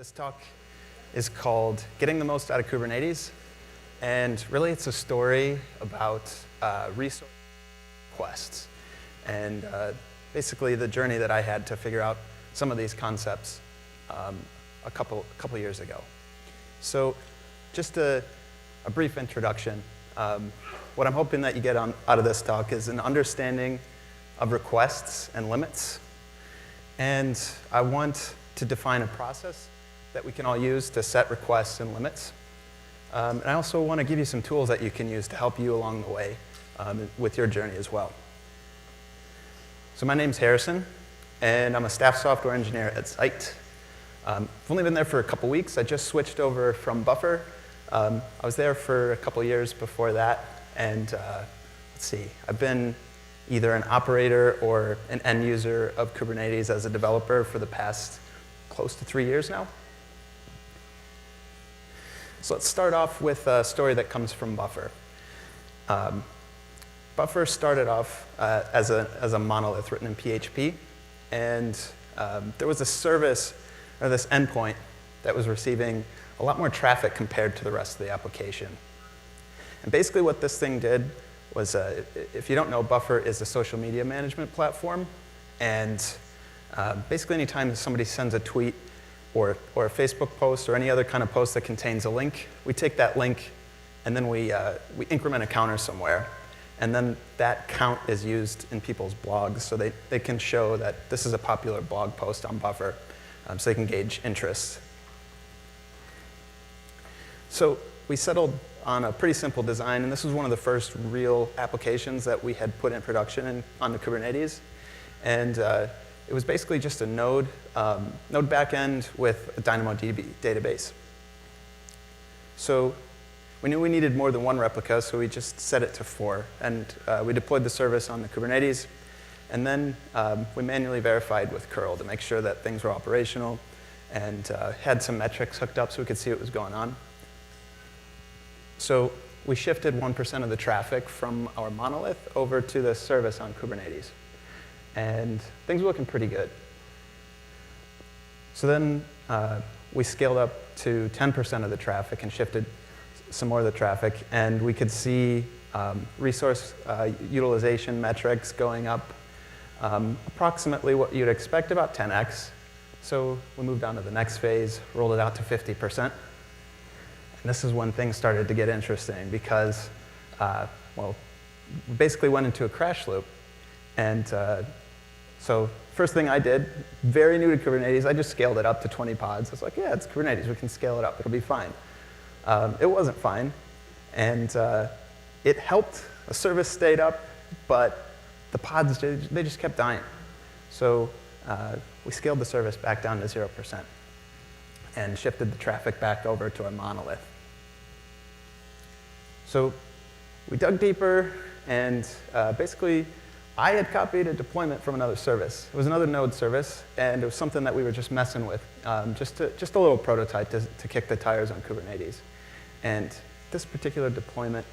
This talk is called Getting the Most Out of Kubernetes. And really, it's a story about resource requests and basically the journey that I had to figure out some of these concepts a couple years ago. So just a brief introduction. What I'm hoping that you get out of this talk is an understanding of requests and limits. And I want to define a process that we can all use to set requests and limits. And I also want to give you some tools that you can use to help you along the way with your journey as well. So my name's Harrison, and I'm a staff software engineer at Site. I've only been there for a couple weeks. I just switched over from Buffer. I was there for a couple years before that, and let's see, I've been either an operator or an end user of Kubernetes as a developer for the past close to 3 years now. So let's start off with a story that comes from Buffer. Buffer started off as a monolith written in PHP, and there was a service, or this endpoint, that was receiving a lot more traffic compared to the rest of the application. And basically what this thing did was, if you don't know, Buffer is a social media management platform, and basically anytime somebody sends a tweet or a Facebook post or any other kind of post that contains a link, we take that link and then we increment a counter somewhere. And then that count is used in people's blogs, so they can show that this is a popular blog post on Buffer, so they can gauge interest. So we settled on a pretty simple design, and this was one of the first real applications that we had put in production on the Kubernetes. And it was basically just a node backend with a DynamoDB database. So we knew we needed more than one replica, so we just set it to 4. And we deployed the service on the Kubernetes. And then we manually verified with curl to make sure that things were operational and had some metrics hooked up so we could see what was going on. So we shifted 1% of the traffic from our monolith over to the service on Kubernetes. And things were looking pretty good. So then we scaled up to 10% of the traffic and shifted some more of the traffic, and we could see resource utilization metrics going up approximately what you'd expect, about 10x. So we moved on to the next phase, rolled it out to 50%. And this is when things started to get interesting because, well, we basically went into a crash loop. And so first thing I did, very new to Kubernetes, I just scaled it up to 20 pods. I was like, yeah, it's Kubernetes. We can scale it up. It'll be fine. It wasn't fine. And it helped. The service stayed up, but the pods, they just kept dying. So we scaled the service back down to 0% and shifted the traffic back over to our monolith. So we dug deeper, and basically, I had copied a deployment from another service. It was another node service, and it was something that we were just messing with, just a little prototype to kick the tires on Kubernetes. And this particular deployment,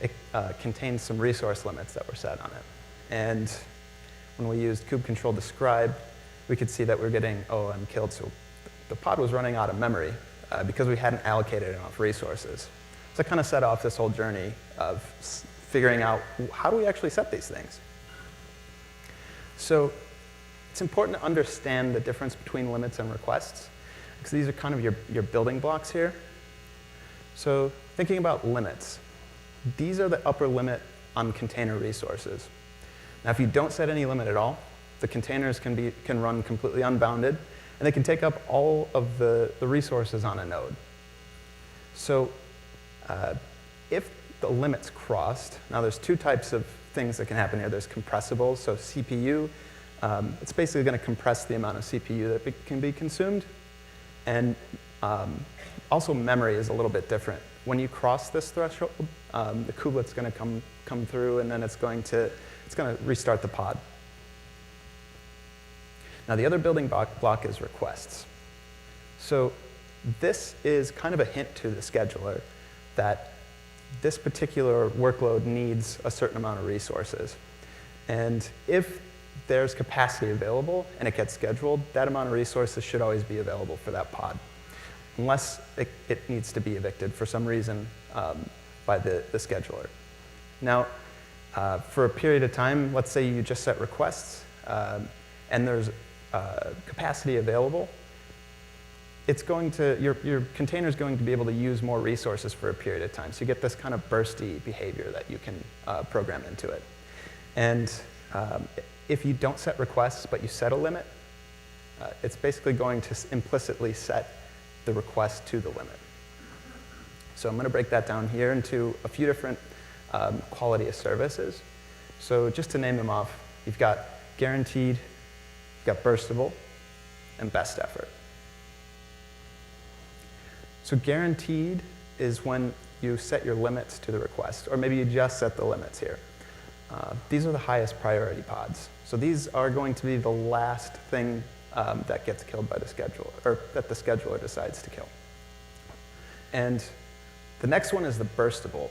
it contained some resource limits that were set on it. And when we used kubectl describe, we could see that we were getting OOM killed. So the pod was running out of memory because we hadn't allocated enough resources. So it kind of set off this whole journey of figuring out how do we actually set these things. So it's important to understand the difference between limits and requests, because these are kind of your building blocks here. So thinking about limits, these are the upper limit on container resources. Now, if you don't set any limit at all, the containers can run completely unbounded, and they can take up all of the resources on a node. So if the limit's crossed, now there's two types of things that can happen here. There's compressibles, so CPU, it's basically going to compress the amount of CPU that can be consumed. And also memory is a little bit different. When you cross this threshold, the kubelet's going to come through, and then it's going to restart the pod. Now the other building block is requests. So this is kind of a hint to the scheduler that this particular workload needs a certain amount of resources. And if there's capacity available and it gets scheduled, that amount of resources should always be available for that pod. unless it needs to be evicted for some reason by the scheduler. Now, for a period of time, let's say you just set requests and there's capacity available, your container is going to be able to use more resources for a period of time. So you get this kind of bursty behavior that you can program into it. And if you don't set requests, but you set a limit, it's basically going to implicitly set the request to the limit. So I'm going to break that down here into a few different quality of services. So just to name them off, you've got guaranteed, you've got burstable, and best effort. So guaranteed is when you set your limits to the request, or maybe you just set the limits here. These are the highest priority pods. So these are going to be the last thing that gets killed by the scheduler, or that the scheduler decides to kill. And the next one is the burstable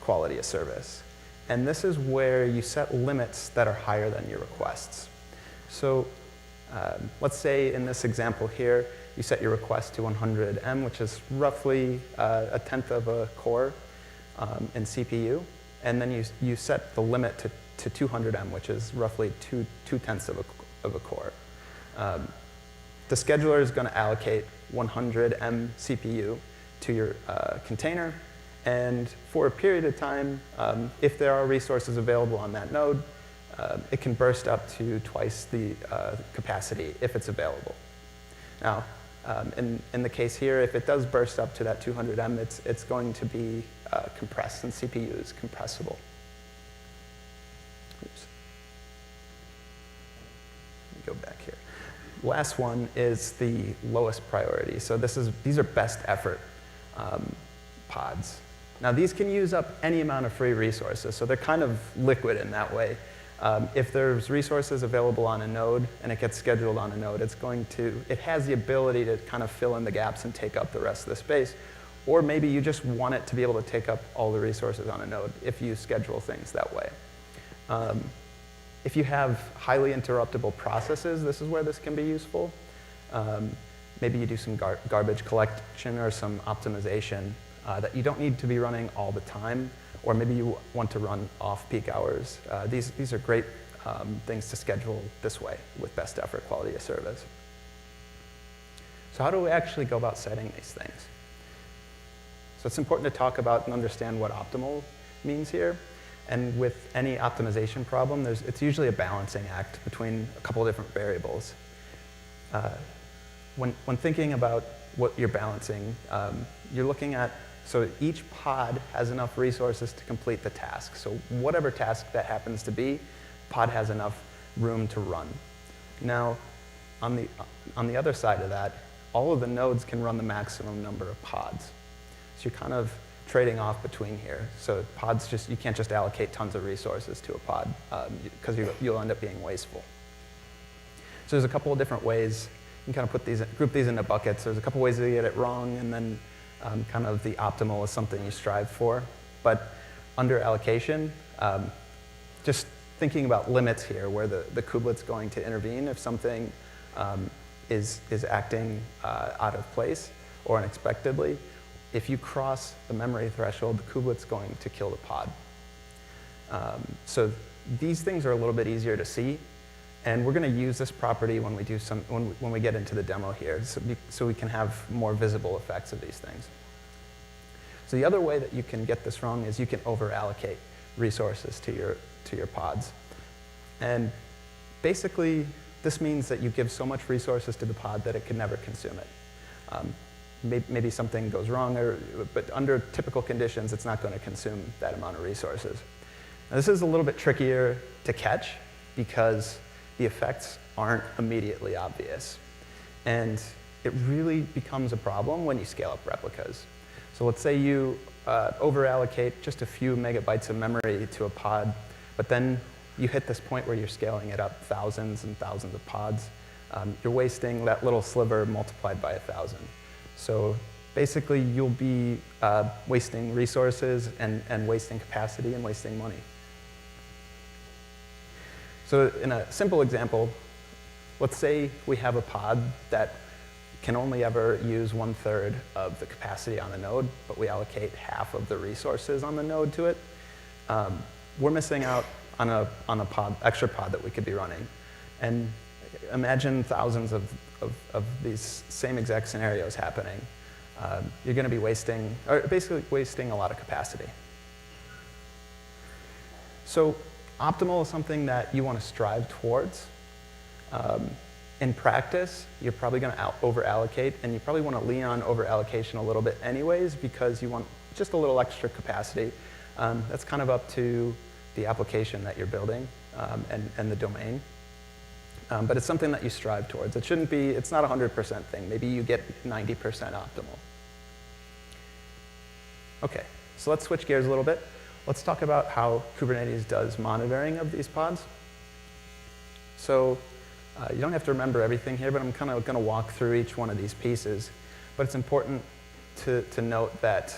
quality of service. And this is where you set limits that are higher than your requests. So let's say in this example here, you set your request to 100 M, which is roughly a tenth of a core in CPU. And then you set the limit to 200 M, which is roughly two-tenths of a core. The scheduler is going to allocate 100 M CPU to your container. And for a period of time, if there are resources available on that node, it can burst up to twice the capacity if it's available. Now, in the case here, if it does burst up to that 200 M, it's going to be compressed, and CPU is compressible. Oops. Let me go back here. Last one is the lowest priority. So these are best effort pods. Now, these can use up any amount of free resources, so they're kind of liquid in that way. If there's resources available on a node and it gets scheduled on a node, it has the ability to kind of fill in the gaps and take up the rest of the space. Or maybe you just want it to be able to take up all the resources on a node if you schedule things that way. If you have highly interruptible processes, this is where this can be useful. Maybe you do some garbage collection or some optimization that you don't need to be running all the time, or maybe you want to run off-peak hours. These are great things to schedule this way with best effort quality of service. So how do we actually go about setting these things? So it's important to talk about and understand what optimal means here. And with any optimization problem, it's usually a balancing act between a couple of different variables. When thinking about what you're balancing, you're looking at, so each pod has enough resources to complete the task. So whatever task that happens to be, pod has enough room to run. Now, on the other side of that, all of the nodes can run the maximum number of pods. So you're kind of trading off between here. So pods you can't just allocate tons of resources to a pod because you'll end up being wasteful. So there's a couple of different ways. You can kind of group these into buckets. There's a couple ways to get it wrong, and then kind of the optimal is something you strive for. But under allocation, just thinking about limits here, where the kubelet's going to intervene if something is acting out of place or unexpectedly. If you cross the memory threshold, the kubelet's going to kill the pod. So these things are a little bit easier to see, and we're going to use this property when we get into the demo here, so we can have more visible effects of these things. So the other way that you can get this wrong is you can over-allocate resources to your pods, and basically this means that you give so much resources to the pod that it can never consume it. Maybe something goes wrong, but under typical conditions, it's not going to consume that amount of resources. Now, this is a little bit trickier to catch because the effects aren't immediately obvious. And it really becomes a problem when you scale up replicas. So let's say you over-allocate just a few megabytes of memory to a pod, but then you hit this point where you're scaling it up thousands and thousands of pods. You're wasting that little sliver multiplied by 1,000. So basically, you'll be wasting resources and wasting capacity and wasting money. So in a simple example, let's say we have a pod that can only ever use 1/3 of the capacity on the node, but we allocate half of the resources on the node to it, we're missing out on a extra pod that we could be running. And imagine thousands of these same exact scenarios happening. You're going to be basically wasting a lot of capacity. So optimal is something that you want to strive towards. In practice, you're probably going to over-allocate, and you probably want to lean on over-allocation a little bit anyways because you want just a little extra capacity. That's kind of up to the application that you're building and the domain. But it's something that you strive towards. It's not a 100% thing. Maybe you get 90% optimal. Okay, so let's switch gears a little bit. Let's talk about how Kubernetes does monitoring of these pods. So you don't have to remember everything here, but I'm kind of going to walk through each one of these pieces. But it's important to note that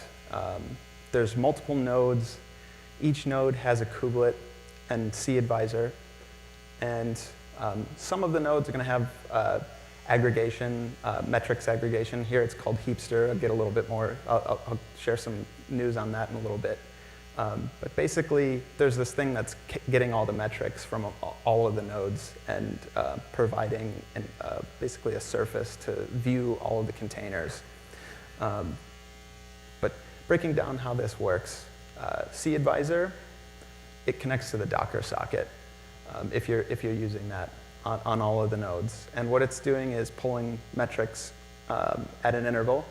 there's multiple nodes. Each node has a kubelet and cAdvisor. And some of the nodes are going to have aggregation, metrics aggregation. Here it's called HeapStir. I'll get a little bit more. I'll share some news on that in a little bit. But basically, there's this thing that's getting all the metrics from all of the nodes and providing basically a surface to view all of the containers. But breaking down how this works, cAdvisor, it connects to the Docker socket if you're using that on all of the nodes. And what it's doing is pulling metrics at an interval.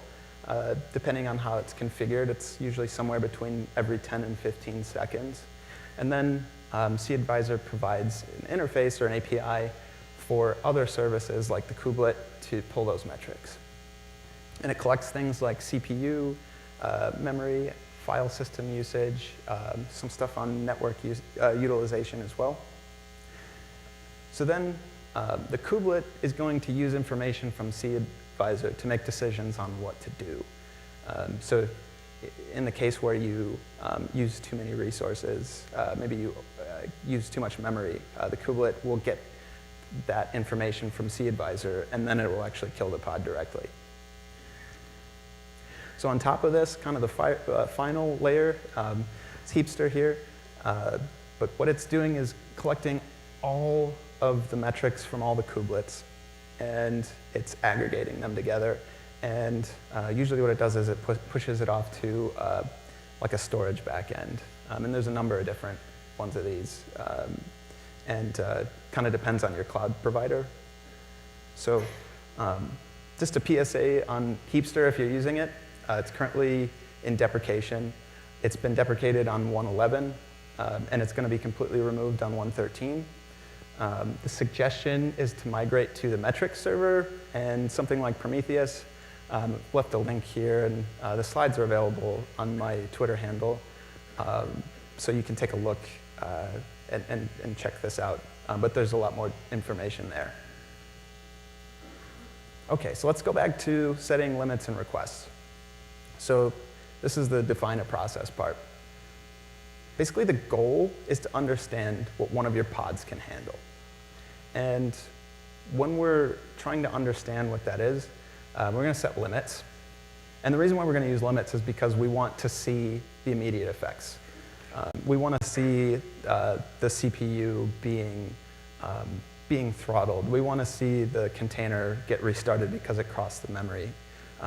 Depending on how it's configured, it's usually somewhere between every 10 and 15 seconds. And then cAdvisor provides an interface or an API for other services like the kubelet to pull those metrics. And it collects things like CPU, memory, file system usage, some stuff on network utilization as well. So then the kubelet is going to use information from cAdvisor to make decisions on what to do. So in the case where you use too many resources, maybe you use too much memory, the kubelet will get that information from cAdvisor, and then it will actually kill the pod directly. So on top of this, kind of the final layer, it's HeapStir here. But what it's doing is collecting all of the metrics from all the kubelets, and it's aggregating them together. And usually what it does is it pushes it off to like a storage backend. And there's a number of different ones of these. And kind of depends on your cloud provider. So just a PSA on HeapStir if you're using it. It's currently in deprecation. It's been deprecated on 1.11, and it's going to be completely removed on 1.13. The suggestion is to migrate to the metrics server and something like Prometheus. I've left a link here, and the slides are available on my Twitter handle. So you can take a look and check this out. But there's a lot more information there. OK, so let's go back to setting limits and requests. So this is the define a process part. Basically, the goal is to understand what one of your pods can handle. And when we're trying to understand what that is, we're going to set limits. And the reason why we're going to use limits is because we want to see the immediate effects. We want to see the CPU being throttled. We want to see the container get restarted because it crossed the memory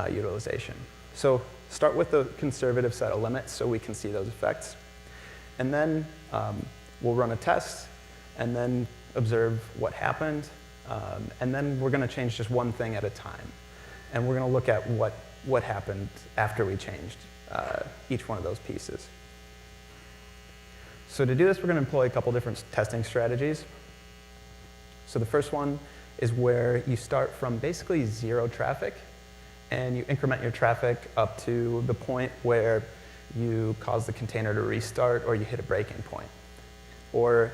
utilization. So start with a conservative set of limits so we can see those effects. And then we'll run a test, and then observe what happened. And then we're going to change just one thing at a time. And we're going to look at what happened after we changed each one of those pieces. So to do this, we're going to employ a couple different testing strategies. So the first one is where you start from basically zero traffic, and you increment your traffic up to the point where you cause the container to restart, or you hit a breaking point. Or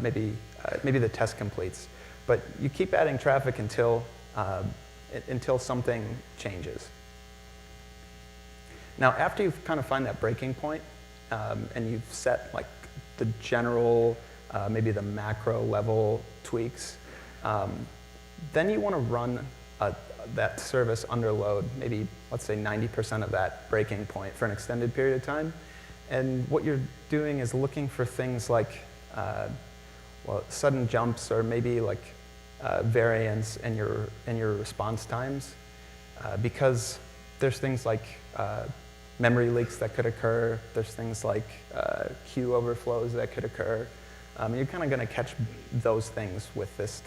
maybe the test completes. But you keep adding traffic until something changes. Now, after you kind of find that breaking point, and you've set like the general, maybe the macro level tweaks, then you want to run that service under load, maybe let's say 90% of that breaking point for an extended period of time. And what you're doing is looking for things like sudden jumps or maybe like variance in your response times, because there's things like memory leaks that could occur. There's things like queue overflows that could occur. You're kind of going to catch those things with this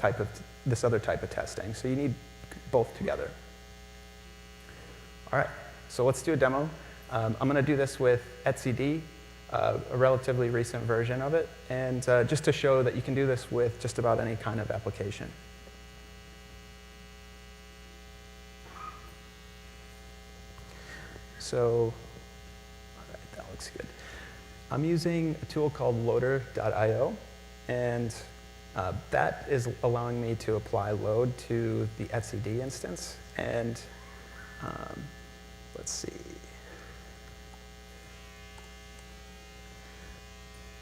other type of testing. So you need both together. All right, so let's do a demo. I'm going to do this with etcd, a relatively recent version of it, and just to show that you can do this with just about any kind of application. So, all right, that looks good. I'm using a tool called loader.io, and that is allowing me to apply load to the etcd instance. And let's see.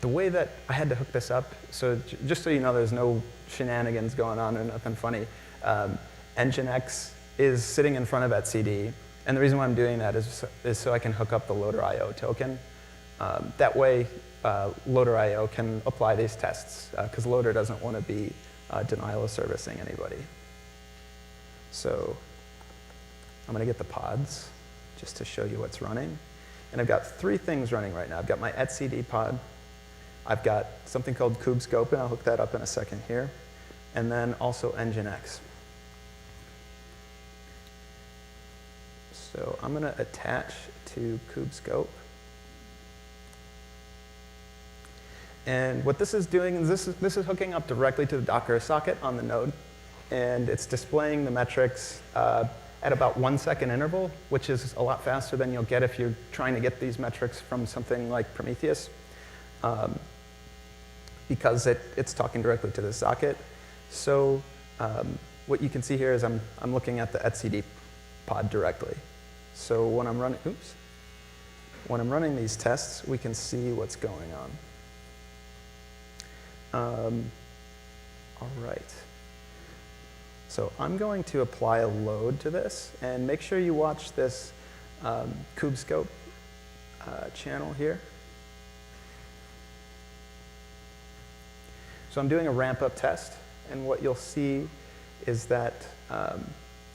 The way that I had to hook this up, so just so you know, there's no shenanigans going on or nothing funny. Nginx is sitting in front of etcd, and the reason why I'm doing that is so I can hook up the loader.io token. That way, loader.io can apply these tests, because loader doesn't want to be denial of servicing anybody. So I'm going to get the pods just to show you what's running. And I've got 3 things running right now. I've got my etcd pod. I've got something called KubeScope, and I'll hook that up in a second here. And then also Nginx. So I'm going to attach to KubeScope. And what this is doing is this is hooking up directly to the Docker socket on the node. And it's displaying the metrics at about 1 second interval, which is a lot faster than you'll get if you're trying to get these metrics from something like Prometheus, because it's talking directly to the socket. So what you can see here is I'm looking at the etcd pod directly. So when I'm running these tests, we can see what's going on. All right. So I'm going to apply a load to this, and make sure you watch this KubeScope channel here. So I'm doing a ramp-up test, and what you'll see is that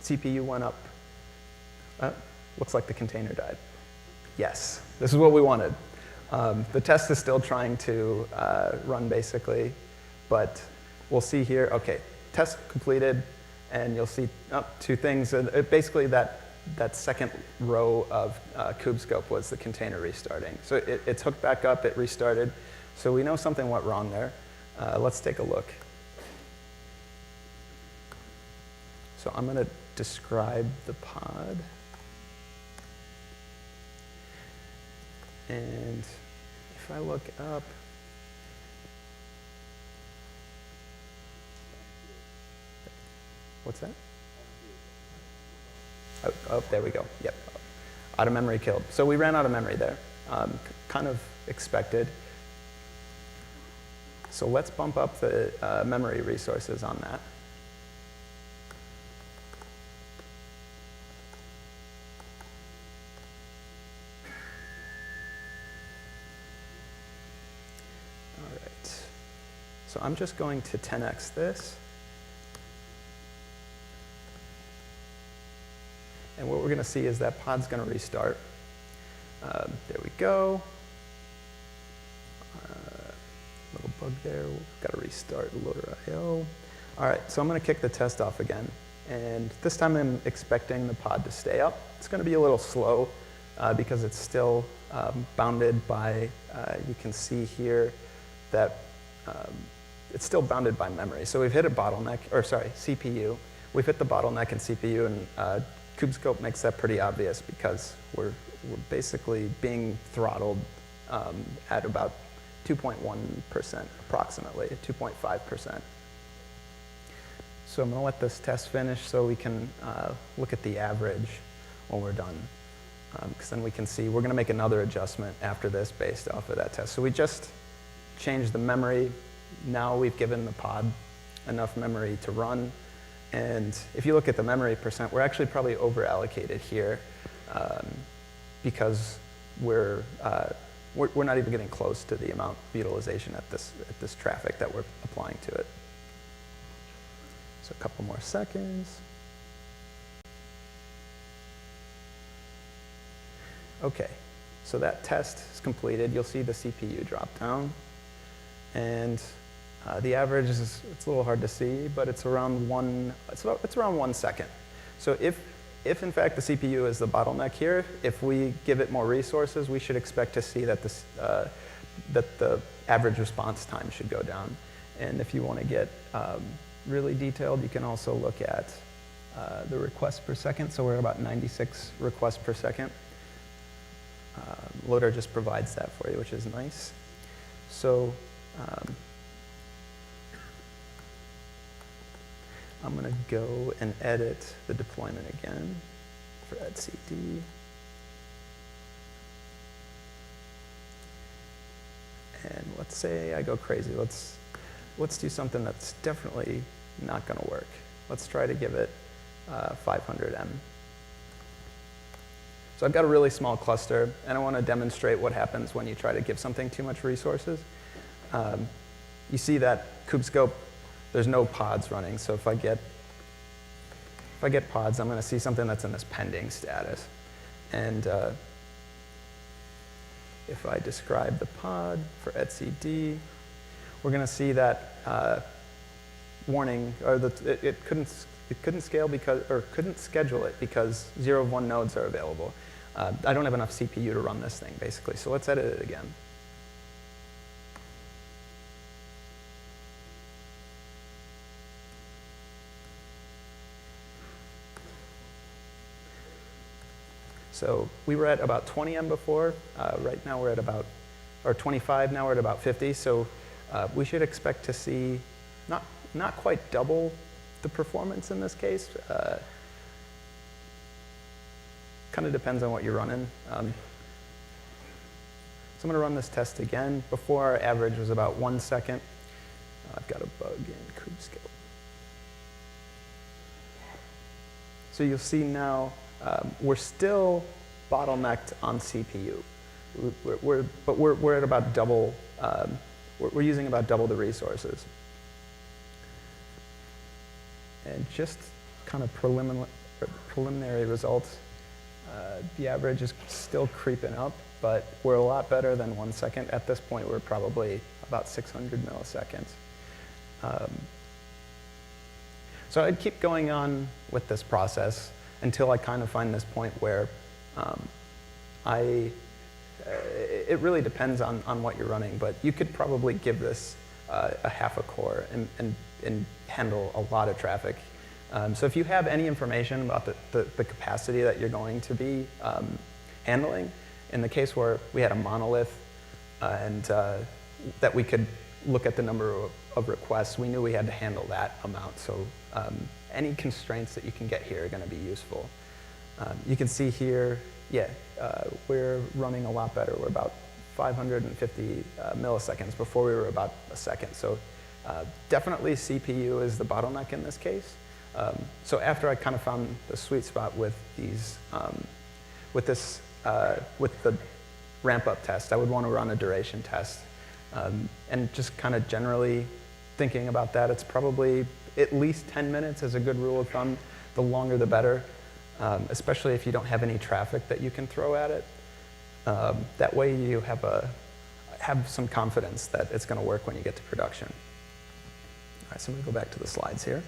CPU went up. Looks like the container died. Yes, this is what we wanted. The test is still trying to run, basically, but we'll see here. OK, test completed, and you'll see 2 things. Basically, that second row of KubeScope was the container restarting. So it's hooked back up. It restarted. So we know something went wrong there. Let's take a look. So I'm going to describe the pod. And if I look up, what's that? Oh, there we go. Yep. Out of memory killed. So we ran out of memory there. Kind of expected. So let's bump up the memory resources on that. All right. So I'm just going to 10x this. And what we're going to see is that pod's going to restart. There we go. Little bug there. We've got to restart loader.io. All right, so I'm going to kick the test off again. And this time I'm expecting the pod to stay up. It's going to be a little slow because it's still bounded by, you can see here that it's still bounded by memory. So we've hit a bottleneck, or sorry, CPU. We've hit the bottleneck in CPU, and KubeScope makes that pretty obvious because we're basically being throttled at about 2.1% approximately, 2.5%. So I'm going to let this test finish so we can look at the average when we're done. Because then we can see we're going to make another adjustment after this based off of that test. So we just changed the memory. Now we've given the pod enough memory to run. And if you look at the memory percent, we're actually probably over-allocated here because we're not even getting close to the amount of utilization at this traffic that we're applying to it. So a couple more seconds. OK, so that test is completed. You'll see the CPU drop down. And the average is, it's a little hard to see, but it's around it's around 1 second. So if in fact the CPU is the bottleneck here, if we give it more resources, we should expect to see that that the average response time should go down. And if you want to get really detailed, you can also look at the requests per second. So we're at about 96 requests per second. Loader just provides that for you, which is nice. So I'm going to go and edit the deployment again for etcd. And let's say I go crazy. Let's do something that's definitely not going to work. Let's try to give it 500 M. So I've got a really small cluster, and I want to demonstrate what happens when you try to give something too much resources. You see that kubescope, there's no pods running. So if I get pods, I'm going to see something that's in this pending status. And if I describe the pod for etcd, we're going to see that warning, or it couldn't scale because, or couldn't schedule it because 0 of 1 nodes are available. I don't have enough CPU to run this thing, basically. So let's edit it again. So we were at about 20 M before. Right now we're at about, or 25, now we're at about 50. So we should expect to see not quite double the performance in this case. Kind of depends on what you're running. So I'm going to run this test again. Before, our average was about 1 second. I've got a bug in kubescope. So you'll see now we're still bottlenecked on CPU. But we're at about double. We're using about double the resources. And just kind of preliminary results. The average is still creeping up, but we're a lot better than 1 second. At this point, we're probably about 600 milliseconds. So I'd keep going on with this process until I kind of find this point where it really depends on what you're running, but you could probably give this a half a core and handle a lot of traffic. So if you have any information about the capacity that you're going to be handling, in the case where we had a monolith and that we could look at the number of requests, we knew we had to handle that amount. So any constraints that you can get here are going to be useful. You can see here, we're running a lot better. We're about 550 milliseconds before we were about a second. So definitely CPU is the bottleneck in this case. So after I kind of found the sweet spot with these, with the ramp-up test, I would want to run a duration test. And just kind of generally thinking about that, it's probably at least 10 minutes is a good rule of thumb. The longer, the better, especially if you don't have any traffic that you can throw at it. That way you have some confidence that it's going to work when you get to production. All right, so I'm going to go back to the slides here.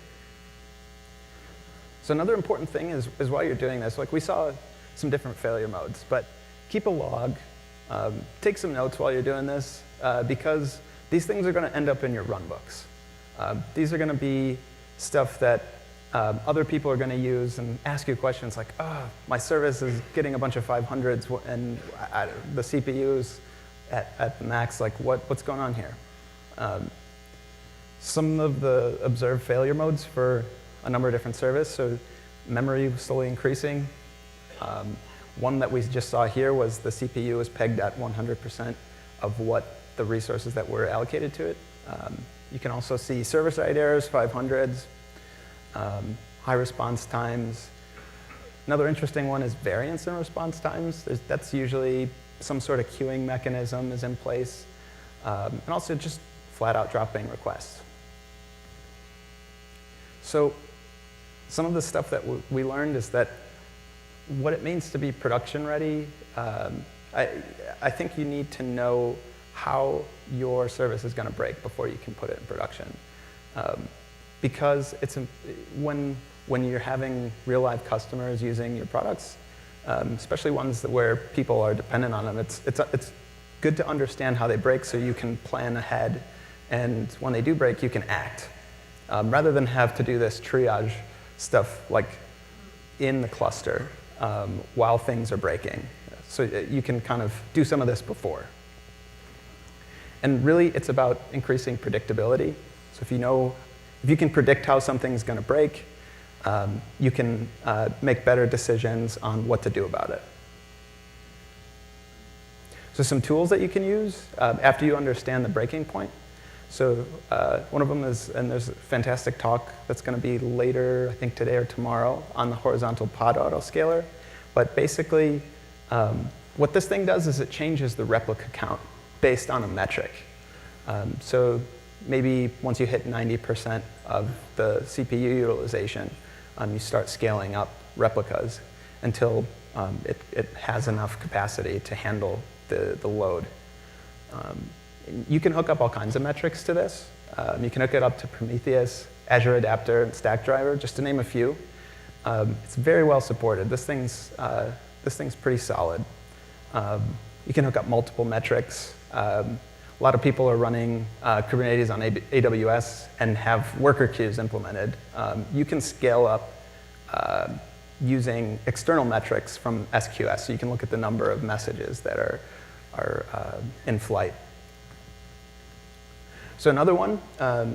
So another important thing is while you're doing this, like we saw some different failure modes, but keep a log, take some notes while you're doing this, because these things are going to end up in your runbooks. These are going to be stuff that other people are going to use and ask you questions like, my service is getting a bunch of 500s and the CPU's at the max, like what's going on here? Some of the observed failure modes for a number of different services. So memory was slowly increasing. One that we just saw here was the CPU is pegged at 100% of what the resources that were allocated to it. You can also see server-side errors, 500s. high response times. Another interesting one is variance in response times. That's usually some sort of queuing mechanism is in place. And also just flat out dropping requests. So some of the stuff that we learned is that what it means to be production ready, I think you need to know how your service is going to break before you can put it in production. Because when you're having real live customers using your products, especially ones where people are dependent on them, it's good to understand how they break so you can plan ahead. And when they do break, you can act. Rather than have to do this triage stuff like in the cluster while things are breaking. So you can kind of do some of this before. And really, it's about increasing predictability. So if you can predict how something's going to break, you can make better decisions on what to do about it. So some tools that you can use after you understand the breaking point. So one of them is, and there's a fantastic talk that's going to be later, I think today or tomorrow, on the horizontal pod autoscaler. But basically, what this thing does is it changes the replica count based on a metric. So maybe once you hit 90% of the CPU utilization, you start scaling up replicas until it has enough capacity to handle the load. You can hook up all kinds of metrics to this. You can hook it up to Prometheus, Azure Adapter, and Stackdriver, just to name a few. It's very well supported. This thing's pretty solid. You can hook up multiple metrics. A lot of people are running Kubernetes on AWS and have worker queues implemented. You can scale up using external metrics from SQS. So you can look at the number of messages that are in flight. So another one,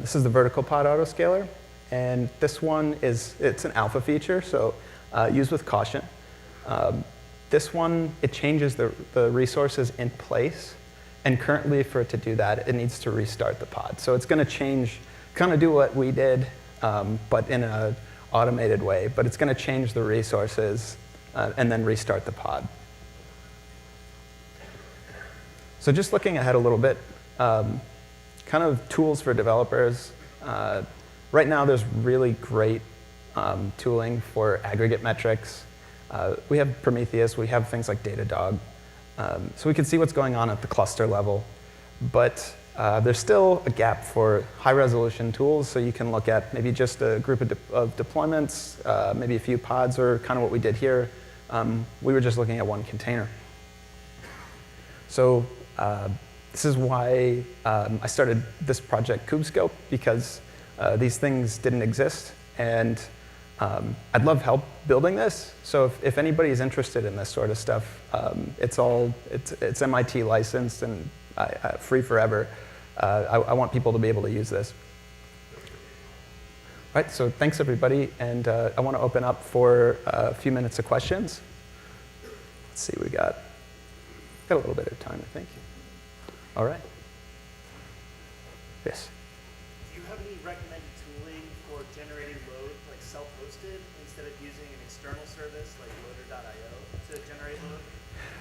this is the vertical pod autoscaler. And this one it's an alpha feature, so use with caution. This one, it changes the resources in place. And currently, for it to do that, it needs to restart the pod. So it's going to change, kind of do what we did, but in an automated way. But it's going to change the resources and then restart the pod. So just looking ahead a little bit, kind of tools for developers. Right now, there's really great tooling for aggregate metrics. We have Prometheus. We have things like Datadog. So we can see what's going on at the cluster level. But there's still a gap for high-resolution tools. So you can look at maybe just a group of deployments, maybe a few pods, or kind of what we did here. We were just looking at one container. So this is why I started this project, KubeScope, because these things didn't exist. And I'd love help building this. So if anybody is interested in this sort of stuff, it's MIT licensed and free forever. I want people to be able to use this. All right, so thanks everybody, and I want to open up for a few minutes of questions. Let's see, we got a little bit of time, I think. All right. Yes. Do you have any recommended tooling for generating load, like self-hosted, instead of using an external service like loader.io to generate load?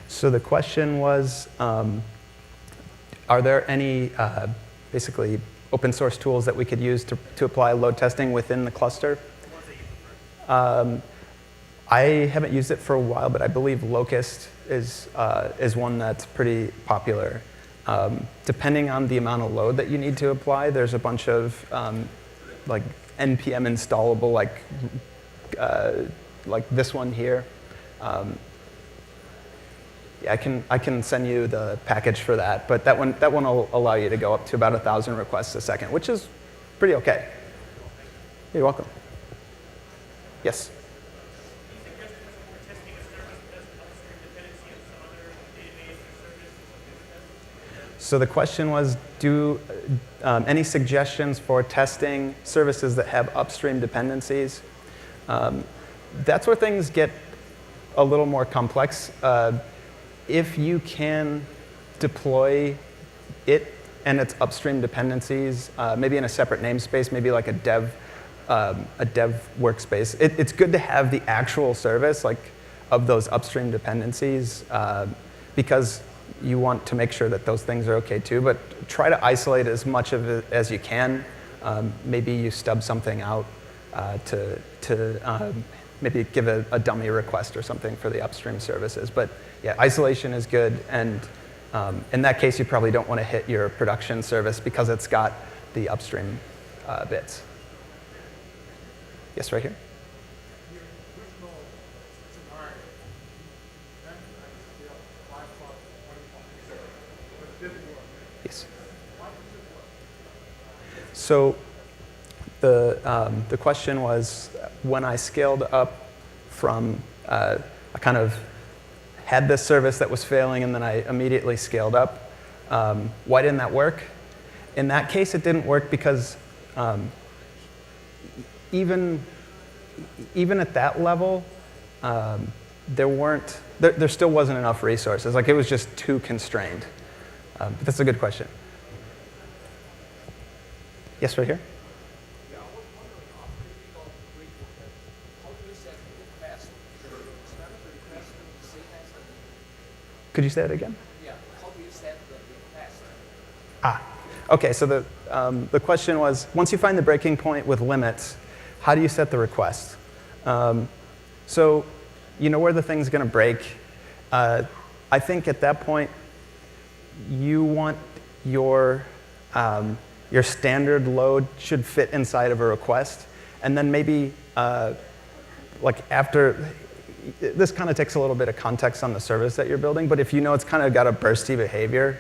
So the question was, are there any basically open source tools that we could use to apply load testing within the cluster? The ones that you prefer. I haven't used it for a while, but I believe Locust is one that's pretty popular. Depending on the amount of load that you need to apply, there's a bunch of like npm installable, like this one here. Yeah, I can send you the package for that, but that one will allow you to go up to about 1,000 requests a second, which is pretty okay. You're welcome. Yes. So the question was, any suggestions for testing services that have upstream dependencies? That's where things get a little more complex. If you can deploy it and its upstream dependencies, maybe in a separate namespace, maybe like a dev a dev workspace, it's good to have the actual service, like of those upstream dependencies, because you want to make sure that those things are okay too. But try to isolate as much of it as you can. Maybe you stub something out to maybe give a dummy request or something for the upstream services. But yeah, isolation is good. And in that case, you probably don't want to hit your production service because it's got the upstream bits. Yes, right here. Yes. So the question was, when I scaled up from, I kind of had this service that was failing, and then I immediately scaled up. Why didn't that work? In that case, it didn't work because even at that level, there still wasn't enough resources. Like, it was just too constrained. But that's a good question. Yes, right here. Yeah, I was wondering, after you got grateful, how do you set the request? Is the request the same as the... Could you say that again? Yeah, how do you set the request? Okay, so the question was, once you find the breaking point with limits, how do you set the request? So you know where the thing's going to break. I think at that point, you want your standard load should fit inside of a request. And then maybe, like after, this kind of takes a little bit of context on the service that you're building, but if you know it's kind of got a bursty behavior,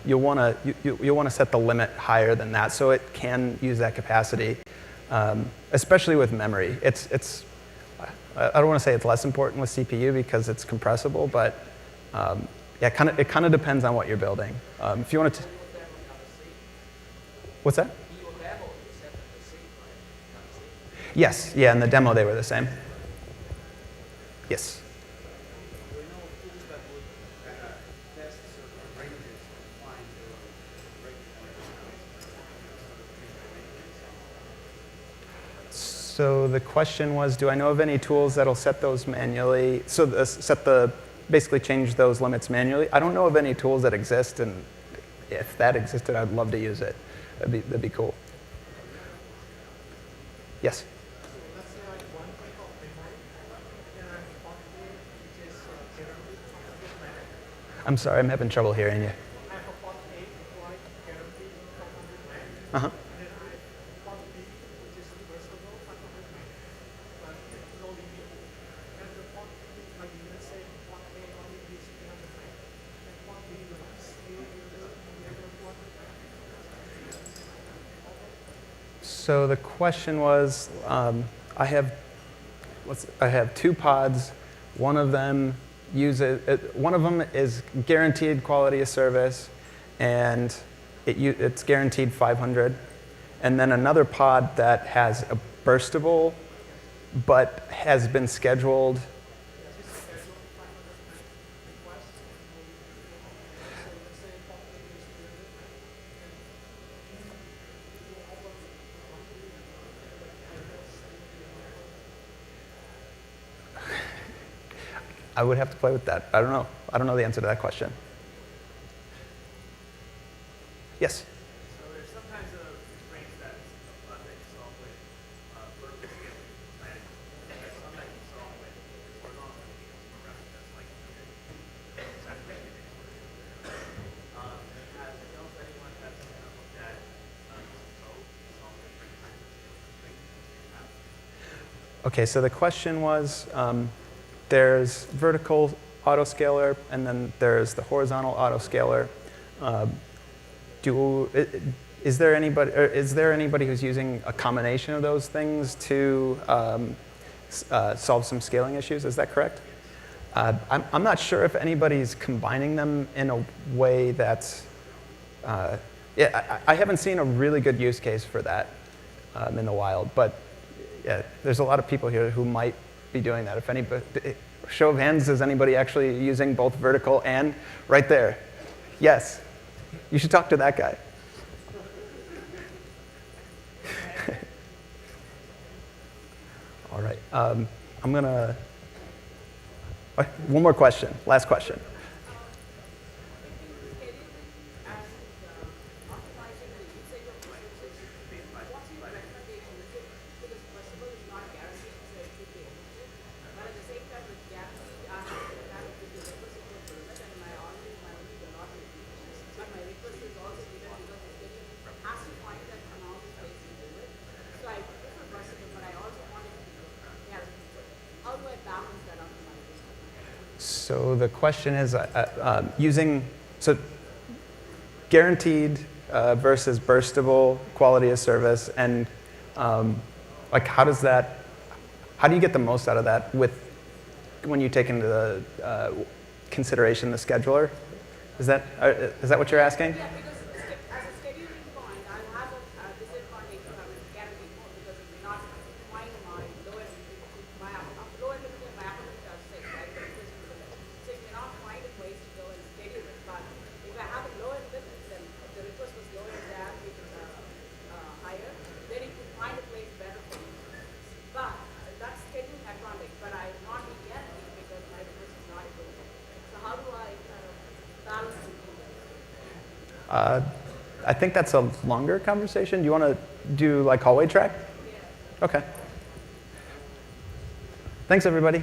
you'll want to set the limit higher than that so it can use that capacity, especially with memory. I don't want to say it's less important with CPU because it's compressible, but yeah, it kind of depends on what you're building. If you want to, what's that? Yes, yeah, in the demo they were the same. Yes. So the question was, do I know of any tools that'll set those manually? So basically change those limits manually. I don't know of any tools that exist, and if that existed, I'd love to use it. That'd be cool. Yes. I'm sorry, I'm having trouble hearing you. Uh-huh. So the question was, I have two pods. One of them is guaranteed quality of service, and it's guaranteed 500. And then another pod that has a burstable, but has been scheduled. I would have to play with that. I don't know. I don't know the answer to that question. Yes? So there's sometimes a constraint that you solve with vertical scaling planning. And sometimes you solve with horizontal scaling. That's like saturation. Has anyone that's looked at code to solve different kinds of constraints? Okay, so the question was, there's vertical autoscaler, and then there's the horizontal autoscaler. Is there anybody who's using a combination of those things to solve some scaling issues? Is that correct? I'm not sure if anybody's combining them in a way that's. Yeah, I haven't seen a really good use case for that in the wild, but yeah, there's a lot of people here who might be doing that. If anybody, show of hands, is anybody actually using both vertical and right there? Yes. You should talk to that guy. All right. I'm going to, one more question, last question. So the question is so guaranteed versus burstable quality of service, and like how do you get the most out of that when you take into the consideration the scheduler? Is that what you're asking? Yeah, because as a scheduling point, I have a disadvantage of having guaranteed mode because it may not find my lower limit of my application are 6, right? So it may not find a place to go and schedule it. But if I have a lower limit, then if the request was lower than which is higher, then it would find a place better for me. But that's scheduling advantage. But I will not be guaranteed because my request is not approved. So how do I balance the two? I think that's a longer conversation. Do you want to do like hallway track? Yeah. Okay. Thanks, everybody.